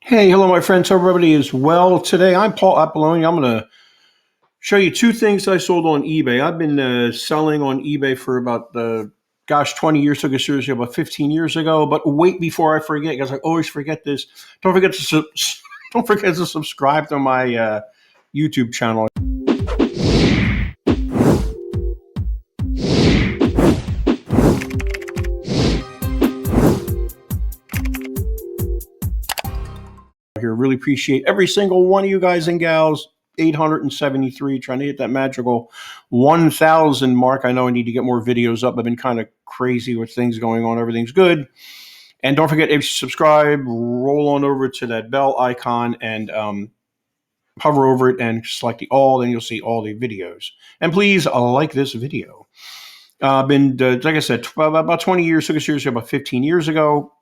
Hey, hello, my friends. Hope everybody is well today. I'm Paul Apolloni. I'm going to show you two things I sold on eBay. I've been selling on eBay for about, 20 years. Took it seriously about 15 years ago. But wait, before I forget, because I always forget this. Don't forget to don't forget to subscribe to my YouTube channel. Here, really appreciate every single one of you guys and gals. 873, trying to hit that magical 1,000 mark. I know I need to get more videos up. I've been kind of crazy with things going on. Everything's good. And don't forget, if you subscribe, roll on over to that bell icon and hover over it and select the all, then you'll see all the videos. And please like this video. I've been, like I said, about 20 years, took it seriously about 15 years ago.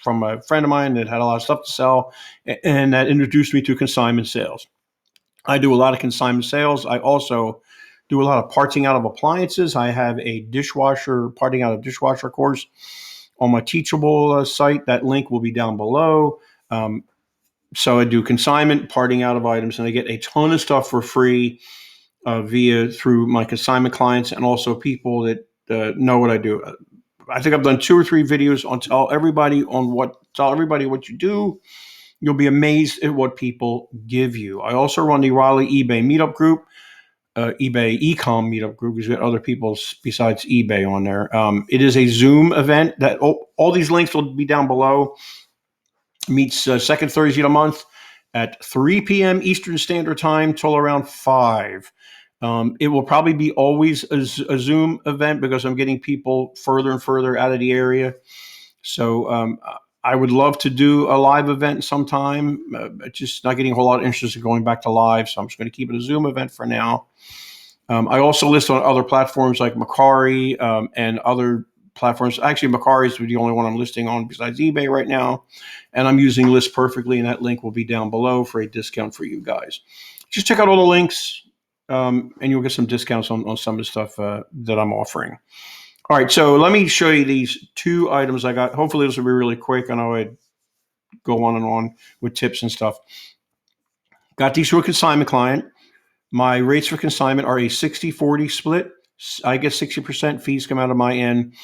From a friend of mine that had a lot of stuff to sell, and that introduced me to consignment sales. I do a lot of consignment sales. I also do a lot of parting out of appliances. I have a parting out of dishwasher course on my Teachable site. That link will be down below. So I do consignment, parting out of items, and I get a ton of stuff for free through my consignment clients and also people that know what I do. I think I've done 2 or 3 videos on tell everybody what you do. You'll be amazed at what people give you. I also run the Raleigh eBay Meetup Group, eBay eCom Meetup Group. We've got other people besides eBay on there. It is a Zoom event that all these links will be down below. Meets second Thursday of the month at 3 p.m. Eastern Standard Time till around 5. It will probably be always a Zoom event because I'm getting people further and further out of the area. So I would love to do a live event sometime. Just not getting a whole lot of interest in going back to live, so I'm just going to keep it a Zoom event for now. I also list on other platforms like Mercari and other platforms. Actually, Mercari is the only one I'm listing on besides eBay right now. And I'm using List Perfectly, and that link will be down below for a discount for you guys. Just check out all the links. And you'll get some discounts on some of the stuff that I'm offering. All right, so let me show you these 2 items I got. Hopefully this will be really quick. I know I'd go on and on with tips and stuff. Got these to a consignment client. My rates for consignment are a 60-40 split. I get 60%, fees come out of my end,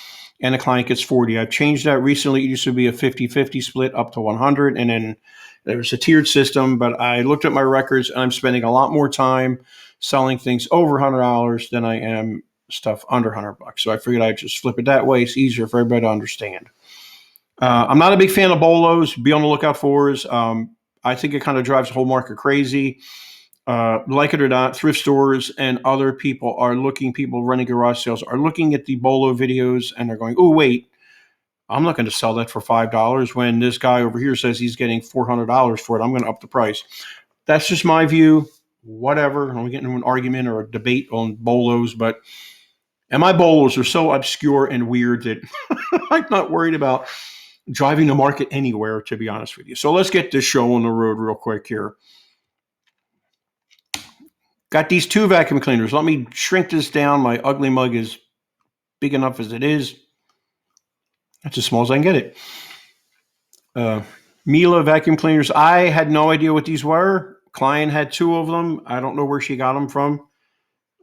and the client gets 40. I've changed that recently. It used to be a 50-50 split up to 100, and then there was a tiered system, but I looked at my records, and I'm spending a lot more time selling things over $100 than I am stuff under $100. So I figured I'd just flip it that way. It's easier for everybody to understand. I'm not a big fan of BOLOs. Be on the lookout for us. I think it kind of drives the whole market crazy. Like it or not, thrift stores and other people running garage sales are looking at the BOLO videos and they're going, oh, wait, I'm not going to sell that for $5 when this guy over here says he's getting $400 for it. I'm going to up the price. That's just my view. Whatever. I don't get into an argument or a debate on BOLOs, and my BOLOs are so obscure and weird that I'm not worried about driving the market anywhere, to be honest with you. So let's get this show on the road real quick here. Got these 2 vacuum cleaners. Let me shrink this down. My ugly mug is big enough as it is. That's as small as I can get it. Miele Vacuum Cleaners. I had no idea what these were. Client had 2 of them. I don't know where she got them from.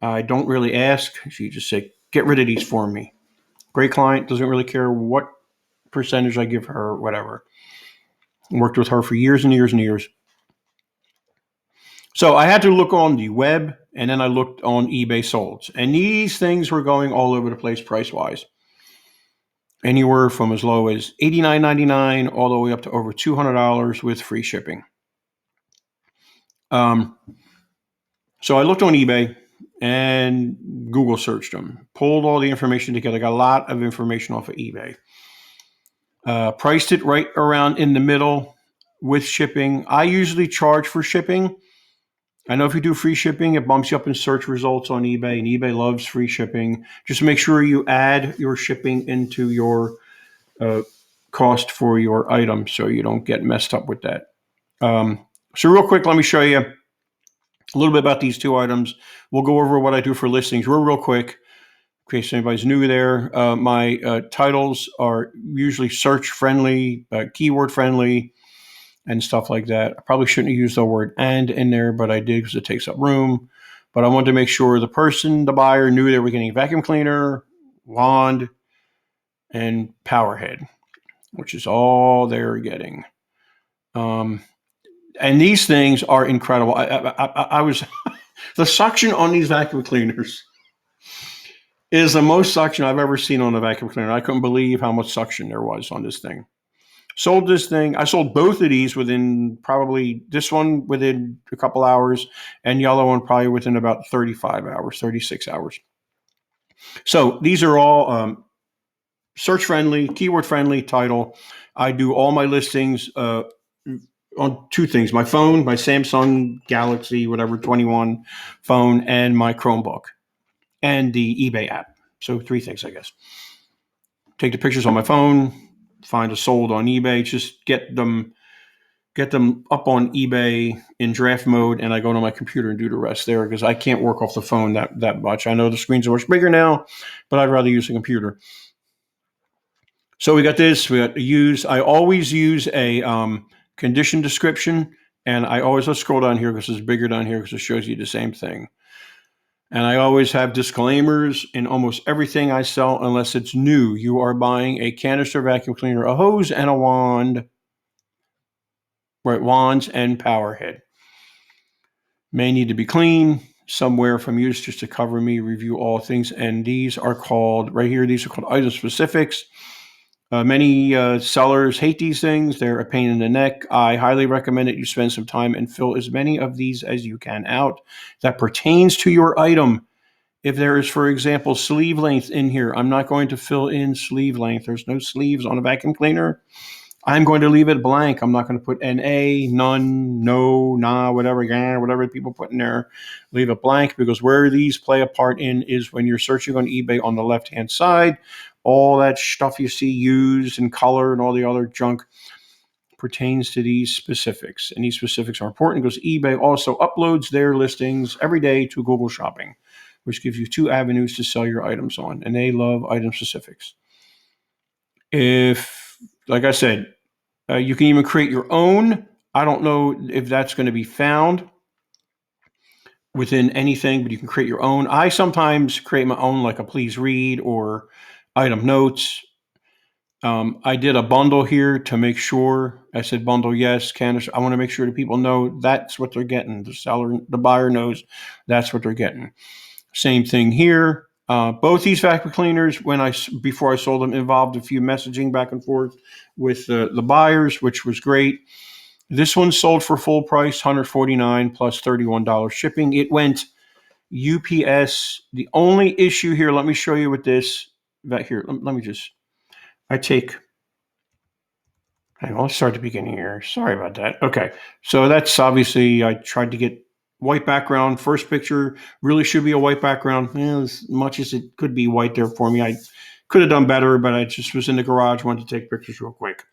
I don't really ask. She just said, get rid of these for me. Great client. Doesn't really care what percentage I give her or whatever. Worked with her for years and years and years. So I had to look on the web, and then I looked on eBay solds. And these things were going all over the place price-wise. Anywhere from as low as $89.99 all the way up to over $200 with free shipping. So I looked on eBay and Google searched them, pulled all the information together, got a lot of information off of eBay. Priced it right around in the middle with shipping. I usually charge for shipping. I know if you do free shipping, it bumps you up in search results on eBay, and eBay loves free shipping. Just make sure you add your shipping into your cost for your item so you don't get messed up with that. So real quick, let me show you a little bit about these 2 items. We'll go over what I do for listings real quick in case anybody's new there. My titles are usually search friendly, keyword friendly. and stuff like that. I probably shouldn't have used the word "and" in there, but I did because it takes up room. But I wanted to make sure the buyer, knew they were getting a vacuum cleaner, wand, and power head, which is all they're getting. And these things are incredible. I was the suction on these vacuum cleaners is the most suction I've ever seen on a vacuum cleaner. I couldn't believe how much suction there was on this thing. Sold this thing. I sold both of these within probably this one within a couple hours, and yellow one probably within about 35 hours, 36 hours. So these are all search friendly, keyword friendly title. I do all my listings on two things: my phone, my Samsung Galaxy, whatever 21 phone, and my Chromebook, and the eBay app. So three things, I guess. Take the pictures on my phone, find a sold on eBay, just get them up on eBay in draft mode, and I go to my computer and do the rest there because I can't work off the phone that much. I know the screens are much bigger now, but I'd rather use a computer. So we got this. We got use. I always use a condition description, and I always, let's scroll down here because it's bigger down here because it shows you the same thing. And I always have disclaimers in almost everything I sell unless it's new. You are buying a canister vacuum cleaner, a hose, and a wand. Right, wands and power head. May need to be clean somewhere from use just to cover me, review all things. And these are called, right here, these are called item specifics. Many sellers hate these things. They're a pain in the neck. I highly recommend that you spend some time and fill as many of these as you can out that pertains to your item. If there is, for example, sleeve length in here, I'm not going to fill in sleeve length. There's no sleeves on a vacuum cleaner. I'm going to leave it blank. I'm not going to put NA, none, no, nah, whatever people put in there. Leave it blank because where these play a part in is when you're searching on eBay on the left-hand side. All that stuff you see used and color and all the other junk pertains to these specifics. And these specifics are important because eBay also uploads their listings every day to Google Shopping, which gives you two avenues to sell your items on. And they love item specifics. Like I said, you can even create your own. I don't know if that's going to be found within anything, but you can create your own. I sometimes create my own, like a please read or item notes. I did a bundle here to make sure. I said bundle yes, canister. I want to make sure that people know that's what they're getting. The buyer knows that's what they're getting. Same thing here. Both these vacuum cleaners, before I sold them, involved a few messaging back and forth with the buyers, which was great. This one sold for full price, $149 plus $31 shipping. It went UPS. The only issue here, let me show you with this. Let me just. Hang on, let's start at the beginning here. Sorry about that. Okay, so that's obviously I tried to get white background. First picture really should be a white background. As much as it could be white there for me, I could have done better, but I just was in the garage, wanted to take pictures real quick.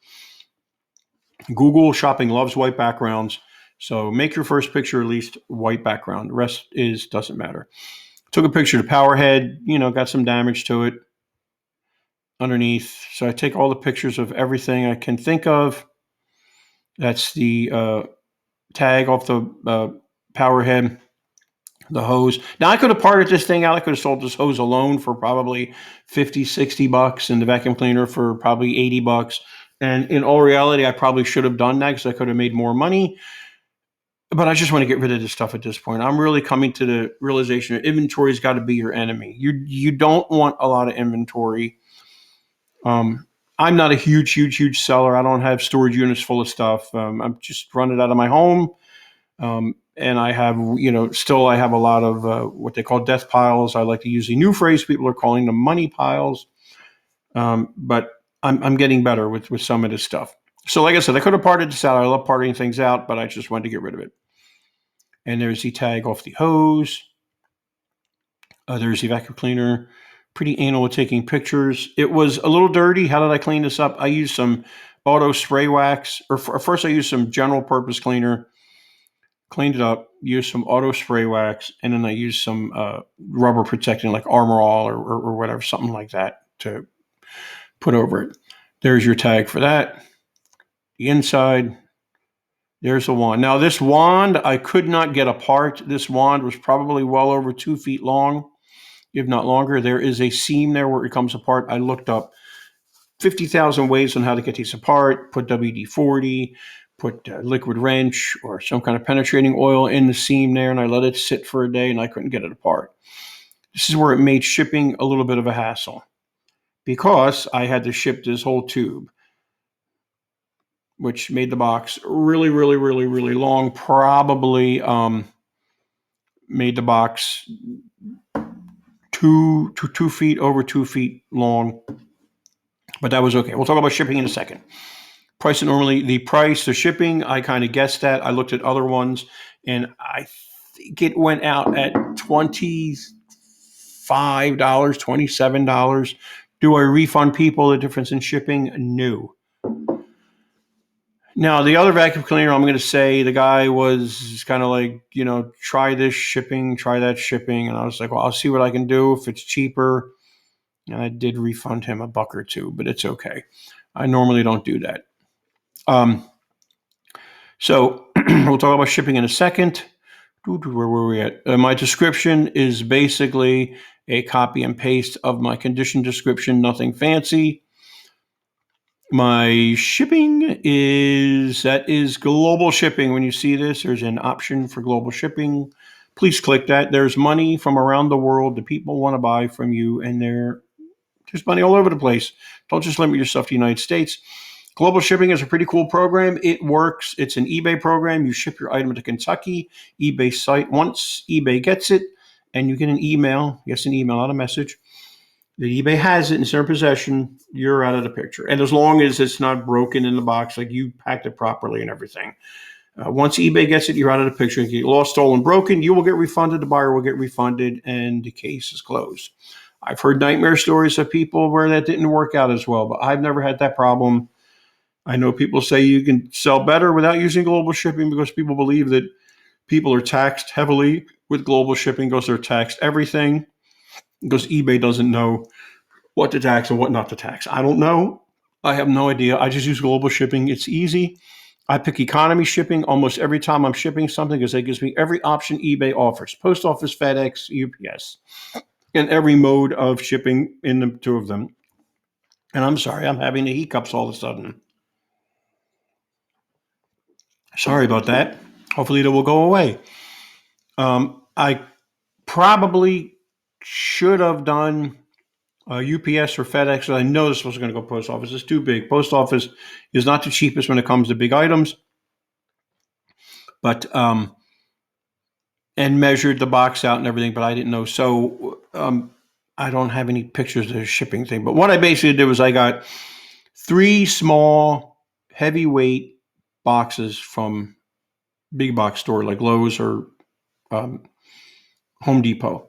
Google Shopping loves white backgrounds, so make your first picture at least white background. The rest doesn't matter. Took a picture of the power head, got some damage to it underneath. So I take all the pictures of everything I can think of. That's the tag off the power head, the hose. Now I could have parted this thing out. I could have sold this hose alone for probably $50, $60 and the vacuum cleaner for probably $80. And in all reality, I probably should have done that because I could have made more money. But I just want to get rid of this stuff at this point. I'm really coming to the realization that inventory's got to be your enemy. You don't want a lot of inventory. I'm not a huge seller. I don't have storage units full of stuff. I'm just running out of my home. And I have, I have a lot of what they call death piles. I like to use a new phrase. People are calling them money piles. But I'm getting better with some of this stuff. So like I said, I could have parted this out. I love parting things out, but I just wanted to get rid of it. And there's the tag off the hose. There's the vacuum cleaner. Pretty anal with taking pictures. It was a little dirty. How did I clean this up? I used some auto spray wax. First I used some general purpose cleaner. Cleaned it up. Used some auto spray wax. And then I used some rubber protecting like Armor All or whatever. Something like that to put over it. There's your tag for that. The inside. There's a wand. Now, this wand, I could not get apart. This wand was probably well over 2 feet long, if not longer. There is a seam there where it comes apart. I looked up 50,000 ways on how to get these apart, put WD-40, put liquid wrench or some kind of penetrating oil in the seam there, and I let it sit for a day, and I couldn't get it apart. This is where it made shipping a little bit of a hassle because I had to ship this whole tube, which made the box really, really, really, really long. Probably made the box 2 feet, over 2 feet long, but that was okay. We'll talk about shipping in a second. Price it normally, the shipping, I kind of guessed at. I looked at other ones, and I think it went out at $25, $27. Do I refund people the difference in shipping? No. Now, the other vacuum cleaner, I'm going to say the guy was kind of like, try this shipping, try that shipping. And I was like, well, I'll see what I can do if it's cheaper. And I did refund him $1 or $2, but it's okay. I normally don't do that. So we'll talk about shipping in a second. Where were we at? My description is basically a copy and paste of my condition description, nothing fancy. My shipping is global shipping. When you see this, there's an option for global shipping. Please click that. There's money from around the world that people want to buy from you, and there's money all over the place. Don't just limit yourself to the United States. Global shipping is a pretty cool program. It works. It's an eBay program. You ship your item to Kentucky, eBay site. Once eBay gets it, and you get an email, not a message, that eBay has it in their possession, you're out of the picture. And as long as it's not broken in the box, like you packed it properly and everything. Once eBay gets it, you're out of the picture. If you get lost, stolen, broken, you will get refunded. The buyer will get refunded, and the case is closed. I've heard nightmare stories of people where that didn't work out as well, but I've never had that problem. I know people say you can sell better without using global shipping because people believe that people are taxed heavily with global shipping because they're taxed everything, because eBay doesn't know what to tax and what not to tax. I don't know. I have no idea. I just use global shipping. It's easy. I pick economy shipping almost every time I'm shipping something because it gives me every option eBay offers. Post office, FedEx, UPS, and every mode of shipping in the two of them. And I'm sorry, I'm having the hiccups all of a sudden. Sorry about that. Hopefully it will go away. I probably should have done UPS or FedEx. I know this was going to go post office. It's too big. Post office is not the cheapest when it comes to big items, but and measured the box out and everything, but I didn't know. So I don't have any pictures of the shipping thing. But what I basically did was I got 3 small heavyweight boxes from big box store like Lowe's or Home Depot.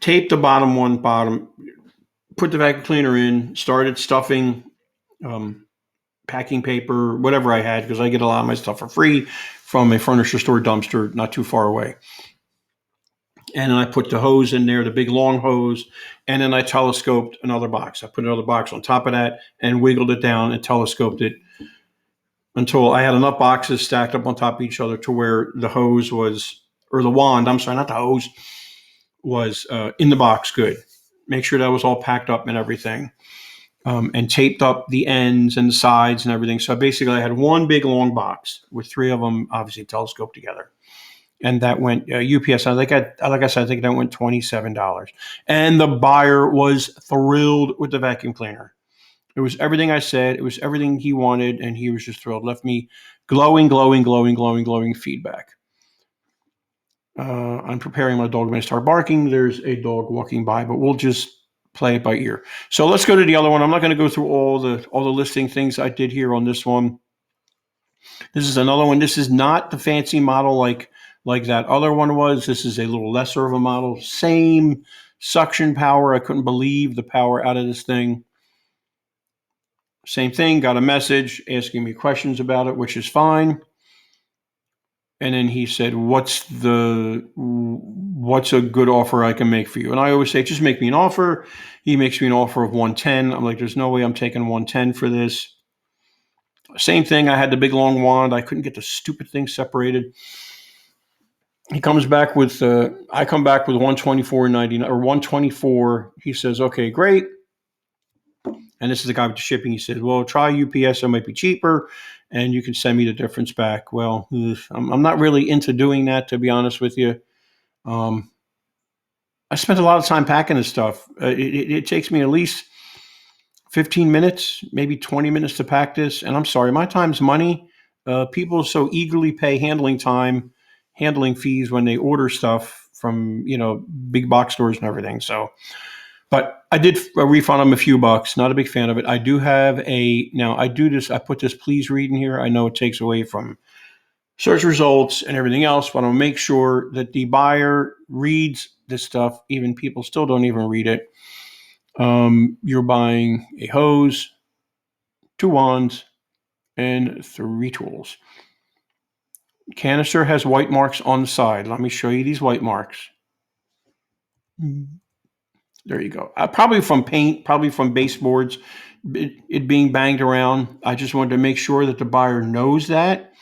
Taped the bottom, put the vacuum cleaner in, started stuffing packing paper, whatever I had, because I get a lot of my stuff for free from a furniture store dumpster not too far away. And then I put the hose in there, the big long hose, and then I telescoped another box. I put another box on top of that and wiggled it down and telescoped it until I had enough boxes stacked up on top of each other to where the hose was, or the wand, I'm sorry, not the hose, was in the box good. Make sure that was all packed up and everything. And taped up the ends and the sides and everything. So basically I had one big long box with 3 of them obviously telescoped together. And that went UPS. Like I said, I think that went $27. And the buyer was thrilled with the vacuum cleaner. It was everything I said. It was everything he wanted, and he was just thrilled. Left me glowing feedback. I'm preparing my dog. When I start barking, there's a dog walking by, but we'll just play it by ear. So let's go to the other one. I'm not going to go through all the listing things I did here on this one. This is another one. This is not the fancy model like that other one was. This is a little lesser of a model. Same suction power. I couldn't believe the power out of this thing. Same thing. Got a message asking me questions about it, which is fine. And then he said, what's a good offer I can make for you? And I always say, just make me an offer. He makes me an offer of $110. I'm like, there's no way I'm taking $110 for this. Same thing. I had the big long wand. I couldn't get the stupid thing separated. He comes back with, I come back with $124.99 or $124. He says, okay, great. And this is the guy with the shipping. He said, well, try UPS. It might be cheaper, and you can send me the difference back. Well, I'm not really into doing that, to be honest with you. I spent a lot of time packing this stuff. It takes me at least 15 minutes, maybe 20 minutes to pack this. And I'm sorry, my time's money. People so eagerly pay handling fees when they order stuff from, big box stores and everything. So, but I did refund them a few bucks. Not a big fan of it. I do have now I do this, I put this please read in here. I know it takes away from search results and everything else, but I'll make sure that the buyer reads this stuff. Even people still don't even read it. You're buying a hose, 2 wands, and 3 tools. Canister has white marks on the side. Let me show you these white marks. There you go. Probably from paint, probably from baseboards, it being banged around. I just wanted to make sure that the buyer knows that.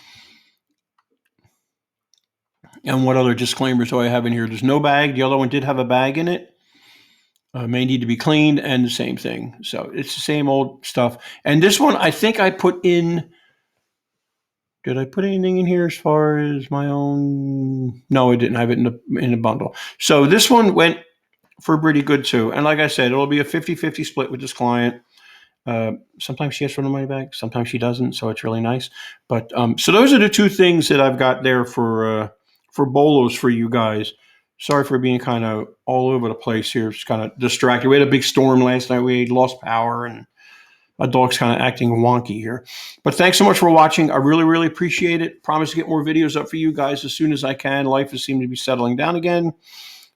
And what other disclaimers do I have in here? There's no bag. The other one did have a bag in it. May need to be cleaned, and the same thing. So it's the same old stuff. And this one, I think I put in. Did I put anything in here as far as my own? No, I didn't. I have it in the bundle. So this one went for pretty good too. And like I said, it'll be a 50-50 split with this client. Sometimes she has for the money back, sometimes she doesn't. So it's really nice. But so those are the 2 things that I've got there for bolos for you guys. Sorry for being kind of all over the place here. It's kind of distracted. We had a big storm last night. We lost power, and my dog's kind of acting wonky here. But thanks so much for watching. I really, really appreciate it. Promise to get more videos up for you guys as soon as I can. Life has seemed to be settling down again,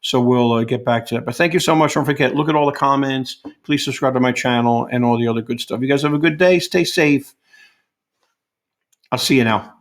so we'll get back to that. But thank you so much. Don't forget, look at all the comments. Please subscribe to my channel and all the other good stuff. You guys have a good day. Stay safe. I'll see you now.